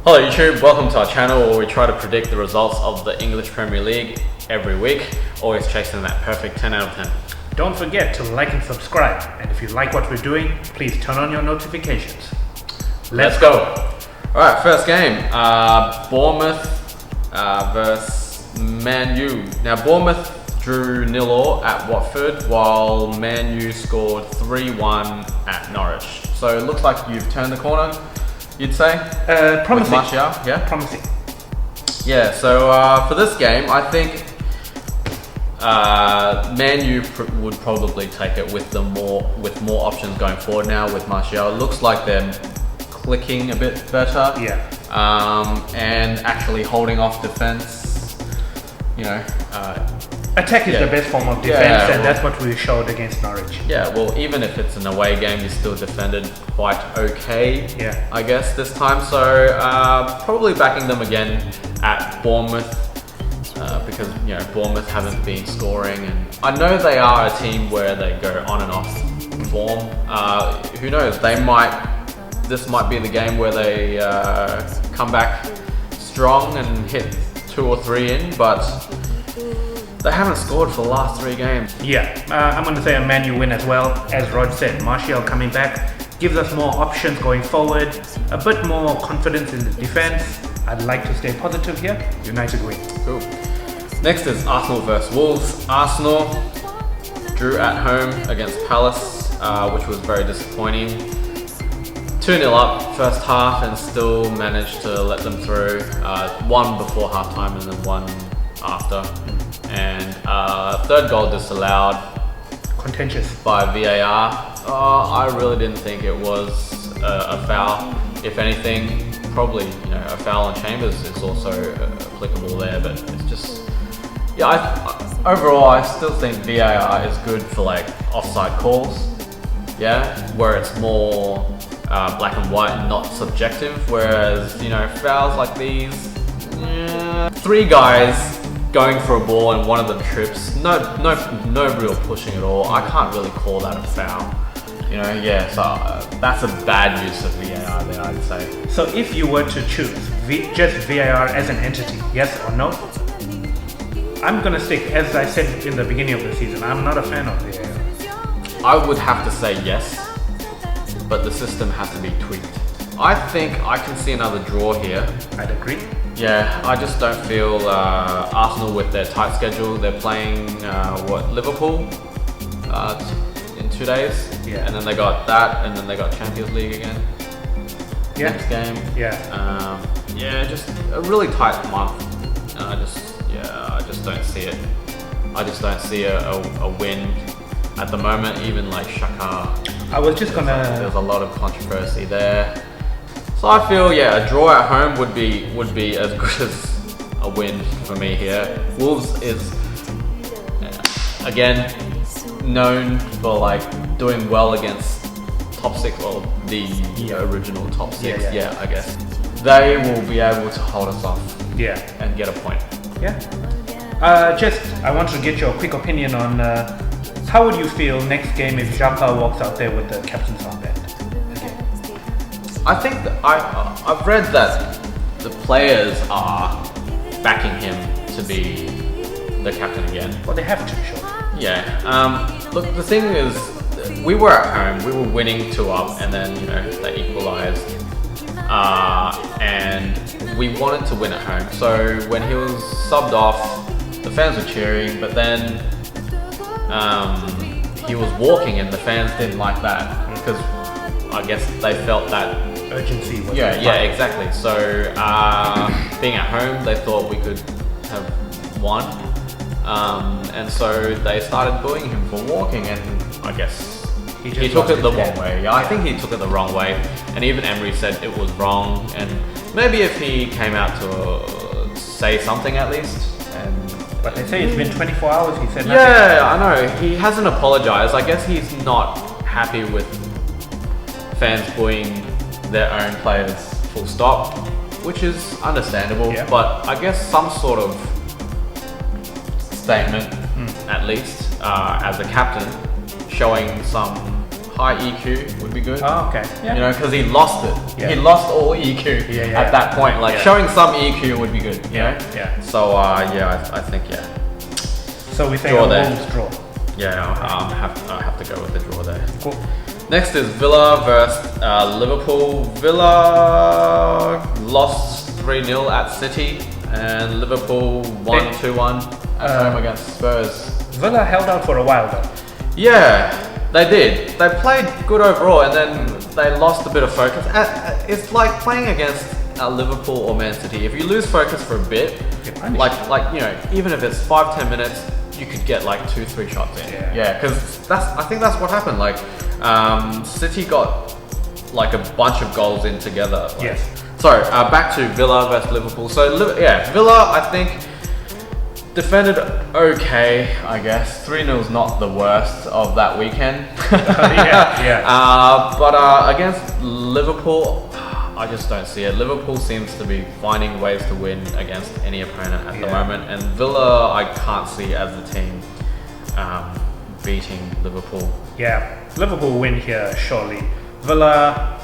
Hello YouTube, welcome to our channel where we try to predict the results of the English Premier League every week, always chasing that perfect 10 out of 10. Don't forget to like and subscribe, and if you like what we're doing, please turn on your notifications. Let's go! Alright, first game, Bournemouth versus Man U. Now Bournemouth drew 0-0 at Watford, while Man U scored 3-1 at Norwich. So it looks like you've turned the corner, you'd say? Promising. With Martial, yeah? Promising. Yeah, so for this game, I think Man U would probably take it with more options going forward now with Martial. It looks like they're clicking a bit better. Yeah. And actually holding off defense. You know. Attack is the best form of defense, and that's what we showed against Norwich. Yeah, well, even if it's an away game, you still defended quite okay, yeah, I guess, this time. So probably backing them again at Bournemouth because, you know, Bournemouth haven't been scoring, and I know they are a team where they go on and off form. Who knows? This might be the game where they come back strong and hit 2 or 3 in, but they haven't scored for the last 3 games. Yeah, I'm going to say a Man U win as well. As Rod said, Martial coming back gives us more options going forward, a bit more confidence in the defense. I'd like to stay positive here. United win. Cool. Next is Arsenal versus Wolves. Arsenal drew at home against Palace, which was very disappointing. 2-0 up first half and still managed to let them through. 1 before halftime and then 1 after. And third goal disallowed. Contentious. By VAR. I really didn't think it was a foul. If anything, probably, you know, a foul on Chambers is also applicable there, but it's just, yeah, overall I still think VAR is good for like offside calls, yeah, where it's more black and white and not subjective, whereas, you know, fouls like these, 3 guys going for a ball and one of them trips, no real pushing at all. I can't really call that a foul. You know, yeah, so that's a bad use of VAR there, I'd say. So if you were to choose just VAR as an entity, yes or no? I'm gonna stick, as I said in the beginning of the season, I'm not a fan of VAR. I would have to say yes, but the system has to be tweaked. I think I can see another draw here. I'd agree. Yeah, I just don't feel Arsenal with their tight schedule. They're playing Liverpool in 2 days, yeah, and then they got that, and then they got Champions League again. Next game. Yeah. Yeah, just a really tight month. I just don't see it. I just don't see a win at the moment. Even like Xhaka. There's a lot of controversy there. So I feel, yeah, a draw at home would be as good as a win for me here. Wolves is again known for like doing well against top 6, or the original top 6. Yeah, I guess they will be able to hold us off. Yeah, and get a point. Yeah. I want to get your quick opinion on how would you feel next game if Xhaka walks out there with the captain's armband? I think that I've read that the players are backing him to be the captain again. Well, they have to, sure. Yeah. Look, the thing is, we were at home. We were winning 2-up, and then, you know, they equalised. And we wanted to win at home. So when he was subbed off, the fans were cheering, but then he was walking, and the fans didn't like that because I guess they felt that urgency was exactly. So being at home, they thought we could have won, and so they started booing him for walking, and I guess he took it the wrong way. Yeah, I think he took it the wrong way, and even Emery said it was wrong, and maybe if he came out to say something at least. But they say it's been 24 hours, he said nothing. Yeah, I know, he hasn't apologized. I guess he's not happy with fans booing their own players full stop, which is understandable, but I guess some sort of statement, at least, as a captain, showing some high EQ would be good. Oh, okay. Yeah. You know, because he lost it. Yeah. He lost all EQ at that point. Like showing some EQ would be good. You know? Yeah. So yeah, I think So we say draw a there. Wolves draw. Yeah, I have to go with the draw there. Cool. Next is Villa versus Liverpool. Villa lost 3-0 at City, and Liverpool won 2-1 at home against Spurs. Villa held out for a while though. Yeah, they did. They played good overall, and then they lost a bit of focus. It's like playing against Liverpool or Man City. If you lose focus for a bit, like you know, even if it's 5-10 minutes, you could get like 2-3 shots in. Yeah, because I think that's what happened. Like City got like a bunch of goals in together. Like, yes. Sorry, back to Villa versus Liverpool. So yeah, Villa I think defended okay, I guess. 3-0 is not the worst of that weekend. But against Liverpool, I just don't see it. Liverpool seems to be finding ways to win against any opponent at the moment, and Villa I can't see as the team beating Liverpool. Yeah, Liverpool win here surely. Villa,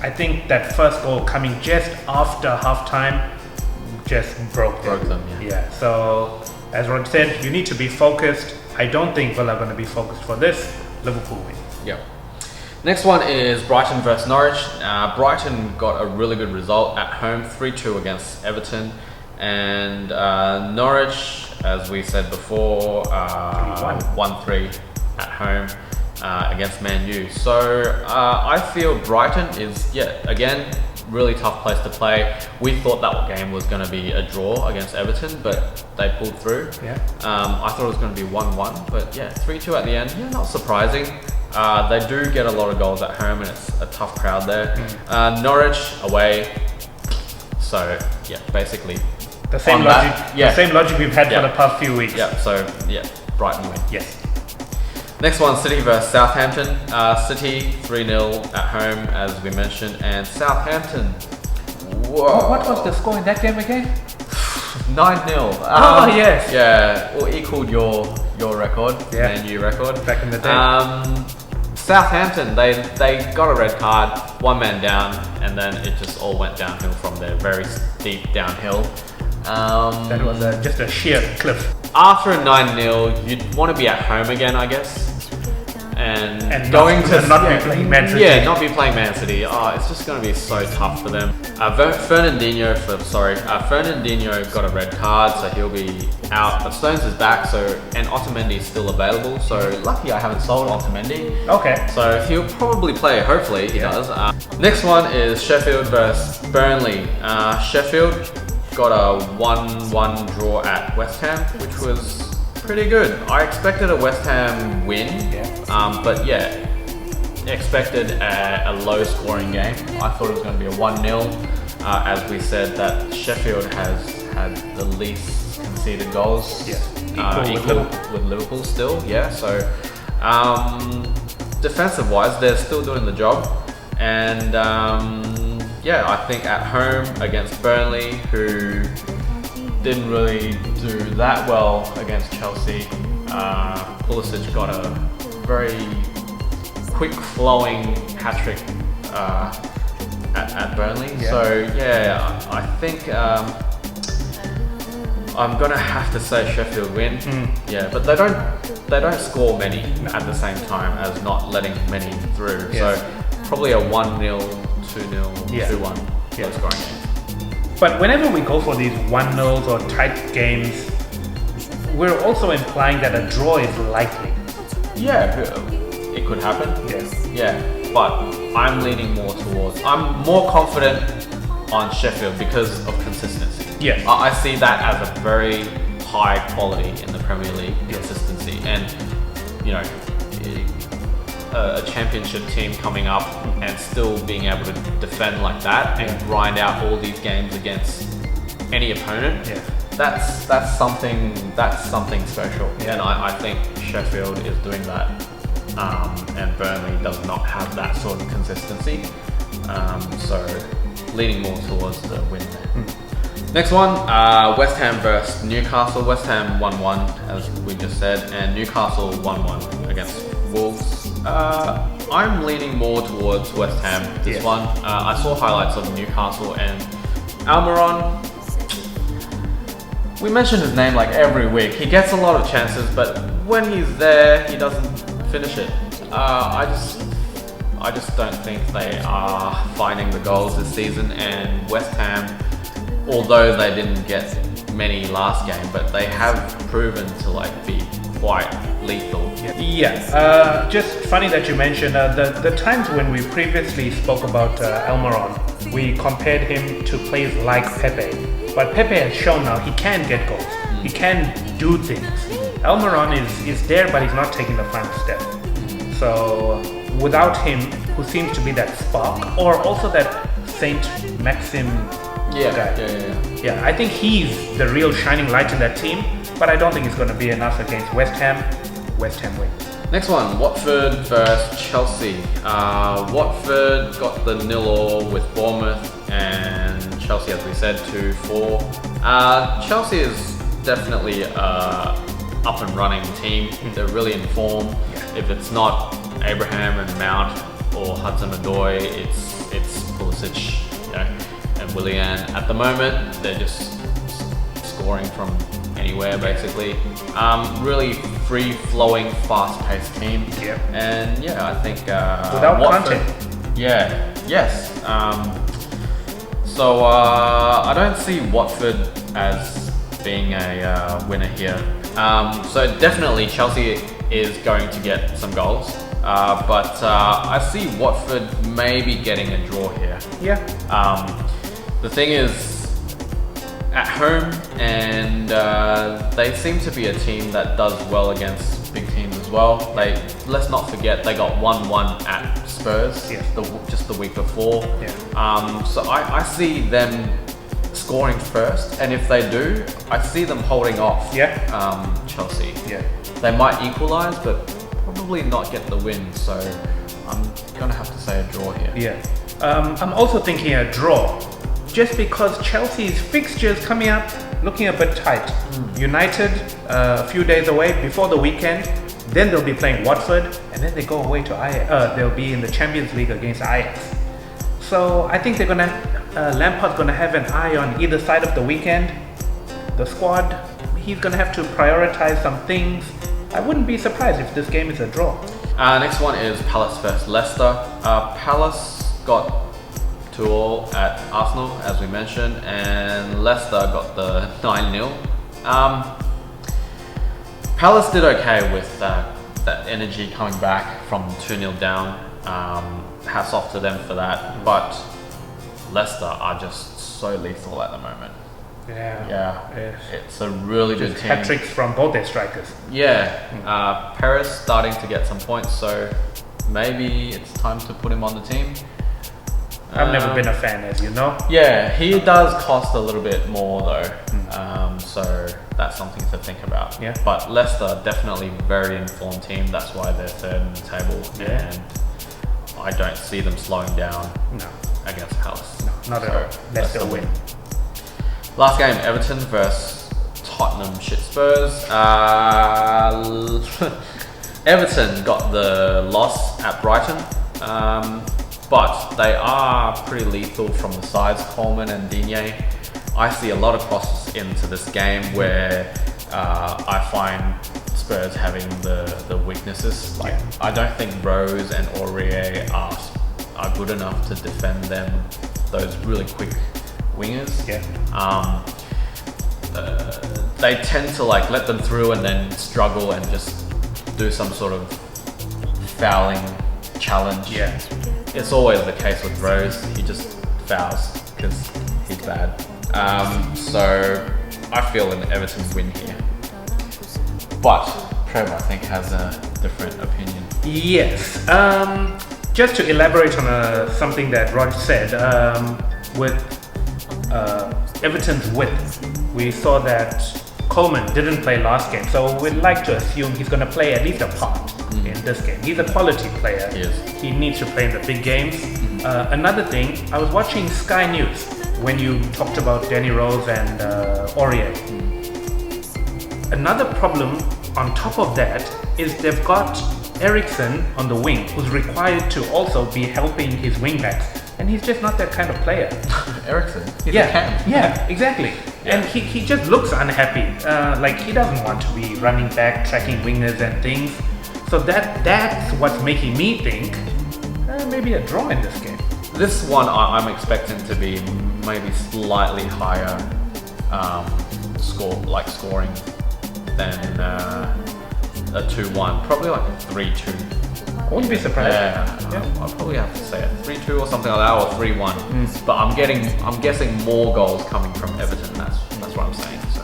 I think that first goal coming just after halftime just broke them. Yeah, so as Rod said, you need to be focused. I don't think Villa are going to be focused for this. Liverpool win. Yep. Next one is Brighton versus Norwich. Brighton got a really good result at home, 3-2 against Everton. And Norwich, as we said before, 1-3 at home against Man U. So I feel Brighton is, again, really tough place to play. We thought that game was going to be a draw against Everton, but they pulled through. I thought it was going to be 1-1, but 3-2 at the end. Yeah, not surprising. They do get a lot of goals at home, and it's a tough crowd there. Norwich away. So basically the same logic. The same logic we've had for the past few weeks. Brighton win. Yes. Next one, City versus Southampton. City 3-0 at home, as we mentioned, and Southampton. Whoa. What was the score in that game again? 9-0. Yes. Yeah, well, equaled your record, Man U record back in the day. Southampton, they got a red card, one man down, and then it just all went downhill from there. Very steep downhill. That was just a sheer cliff. After a 9-0, you'd want to be at home again, I guess. And not be playing Man City. Yeah, not be playing Man City. It's just going to be so tough for them. Fernandinho got a red card, so he'll be out. But Stones is back, and Otamendi is still available. So lucky I haven't sold Otamendi. Okay. So he'll probably play. Hopefully he does. Next one is Sheffield versus Burnley. Sheffield got a 1-1 draw at West Ham, which was pretty good. I expected a West Ham win, but expected a low-scoring game. I thought it was going to be a 1-0. As we said, that Sheffield has had the least conceded goals, equal with Liverpool still. So defensive-wise, they're still doing the job, and I think at home against Burnley, who didn't really do that well against Chelsea. Pulisic got a very quick flowing hat-trick at Burnley. So I think I'm gonna have to say Sheffield win. But they don't score many at the same time as not letting many through. So probably a 1-0, 2-0, 2-1 low scoring game. But whenever we go for these 1-0s or tight games, we're also implying that a draw is likely. It could happen. Yes. But I'm leaning I'm more confident on Sheffield because of consistency. I see that as a very high quality in the Premier League, consistency. And, a championship team coming up and still being able to defend like that and grind out all these games against any opponent. That's something special. And I think Sheffield is doing that, and Burnley does not have that sort of consistency. So leaning more towards the win there. Next one, West Ham versus Newcastle. West Ham 1-1, as we just said, and Newcastle 1-1 against Wolves. I'm leaning more towards West Ham this one. I saw highlights of Newcastle and Almiron. We mention his name like every week. He gets a lot of chances, but when he's there, he doesn't finish it. I just don't think they are finding the goals this season. And West Ham, although they didn't get many last game, but they have proven to be quite lethal. Just funny that you mentioned the times when we previously spoke about Almiron, we compared him to players like Pepe. But Pepe has shown now he can get goals. He can do things. Almiron is there, but he's not taking the final step. So without him, who seems to be that spark, or also that Saint Maxim guy. Yeah, I think he's the real shining light in that team, but I don't think it's going to be enough against West Ham. West Ham wins. Next one, Watford versus Chelsea. Watford got the 0-0 with Bournemouth, and Chelsea, as we said, 2-4. Chelsea is definitely an up and running team. They're really in form. If it's not Abraham and Mount or Hudson-Odoi, it's Pulisic, and Willian. At the moment, they're just scoring from anywhere basically. Really free-flowing, fast-paced team. And I think without Watford, content. Yes. So I don't see Watford as being a winner here. So definitely Chelsea is going to get some goals, but I see Watford maybe getting a draw here. The thing is, at home, and they seem to be a team that does well against big teams as well. Let's not forget they got 1-1 at Spurs just the week before. So I see them scoring first, and if they do, I see them holding off Chelsea. They might equalise, but probably not get the win. So I'm gonna have to say a draw here. I'm also thinking a draw, just because Chelsea's fixtures coming up looking a bit tight. United a few days away before the weekend, then they'll be playing Watford, and then they go away to Ajax. They'll be in the Champions League against Ajax. So I think they're gonna Lampard's gonna have an eye on either side of the weekend. The squad, he's gonna have to prioritize some things. I wouldn't be surprised if this game is a draw. Next one is Palace versus Leicester. Palace got 2-2 at Arsenal, as we mentioned, and Leicester got the 9-0. Palace did okay with that energy coming back from 2-0 down. Hats off to them for that, but Leicester are just so lethal at the moment. It's a really good team. Hat-tricks from both their strikers. Perez starting to get some points, so maybe it's time to put him on the team. I've never been a fan, as you know. He does cost a little bit more though, so that's something to think about. But Leicester, definitely very informed team. That's why they're third in the table, and I don't see them slowing down against Palace. Not at all. Leicester win. Last game, Everton versus Tottenham Spurs. Everton got the loss at Brighton. But they are pretty lethal from the sides, Coleman and Digne. I see a lot of crosses into this game where I find Spurs having the weaknesses. I don't think Rose and Aurier are good enough to defend them, those really quick wingers. They tend to let them through and then struggle and just do some sort of fouling challenge. It's always the case with Rose. He just fouls because he's bad. So I feel an Everton win here. But Trev, I think, has a different opinion. Yes. Just to elaborate on something that Rod said, with Everton's width, we saw that Coleman didn't play last game, so we'd like to assume he's going to play at least a part in this game. He's a quality player. He needs to play in the big games. Another thing, I was watching Sky News when you talked about Danny Rose and Aurier. Another problem on top of that is they've got Eriksen on the wing, who's required to also be helping his wing backs, and he's just not that kind of player. Eriksen, he's a Yeah, cam. yeah, exactly. And he just looks unhappy. Like he doesn't want to be running back, tracking wingers and things. So that's what's making me think maybe a draw in this game. This one I'm expecting to be maybe slightly higher scoring than a 2-1, probably like a 3-2. I wouldn't be surprised. Yeah. I'll probably have to say it 3-2 or something like that, or 3-1. But I'm guessing more goals coming from Everton. That's what I'm saying. So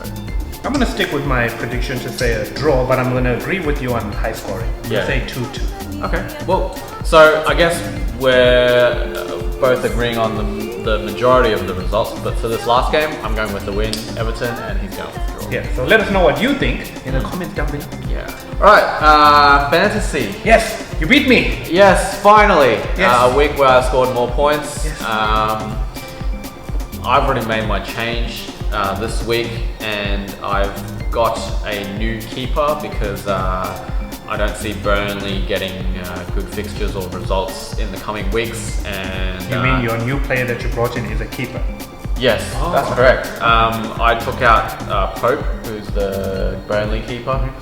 I'm gonna stick with my prediction to say a draw, but I'm gonna agree with you on high scoring. Yeah. Say 2-2. okay, well, so I guess we're both agreeing on the majority of the results. But for this last game, I'm going with the win, Everton, and he's going with the draw. Yeah. So let us know what you think in the comments down below. Yeah. All right. Fantasy. Yes, you beat me. Yes, finally. Yes. A week where I scored more points. Yes. I've already made my change this week, and I've got a new keeper because I don't see Burnley getting good fixtures or results in the coming weeks. And You mean your new player that you brought in is a keeper? Yes, that's correct. I took out Pope, who's the Burnley keeper.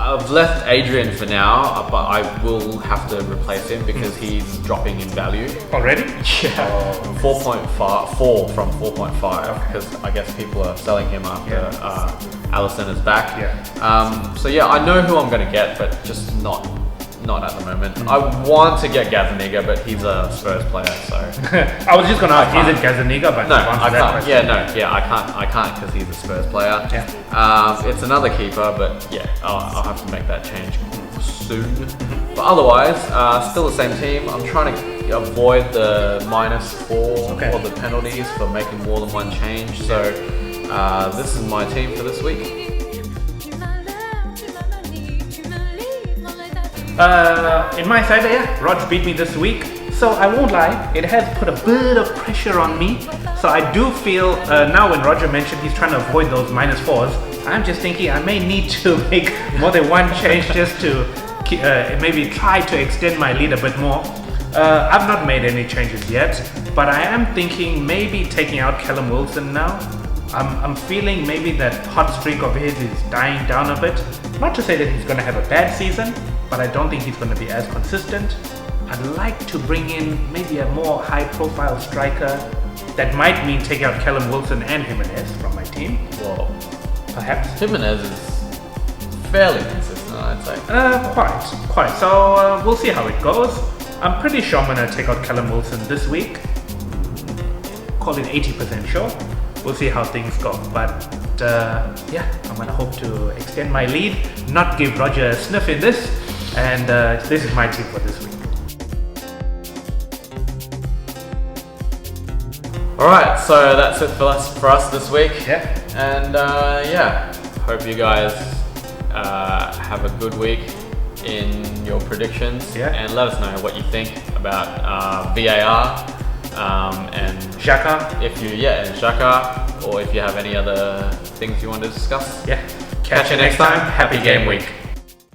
I've left Adrian for now, but I will have to replace him because he's dropping in value. Already? Yeah, 4.4 from 4.5 because I guess people are selling him after Alisson is back. Yeah. So yeah, I know who I'm going to get, but just not at the moment. I want to get Gazaniga, but he's a Spurs player, so I was just gonna ask, is it Gazaniga? But no, you've answered I that can't. question. I can't because he's a Spurs player. Yeah. It's another keeper, but yeah, I'll have to make that change soon. But otherwise, still the same team. I'm trying to avoid the -4 or the penalties for making more than one change. So this is my team for this week. In my side, Rog beat me this week, so I won't lie, it has put a bit of pressure on me. So I do feel now when Roger mentioned he's trying to avoid those -4s, I'm just thinking I may need to make more than one change just to maybe try to extend my lead a bit more. I've not made any changes yet, but I am thinking maybe taking out Callum Wilson now. I'm feeling maybe that hot streak of his is dying down a bit. Not to say that he's going to have a bad season, but I don't think he's going to be as consistent. I'd like to bring in maybe a more high-profile striker. That might mean taking out Callum Wilson and Jimenez from my team. Well, Perhaps. Jimenez is fairly consistent, I'd say. Quite. So we'll see how it goes. I'm pretty sure I'm going to take out Callum Wilson this week. Call it 80% sure. We'll see how things go. But yeah, I'm going to hope to extend my lead, not give Roger a sniff in this. And this is my team for this week. Alright, so that's it for us this week. Yeah. And hope you guys have a good week in your predictions. Yeah. And let us know what you think about VAR and Xhaka. And Xhaka, or if you have any other things you want to discuss. Yeah. Catch you next time. Happy game week.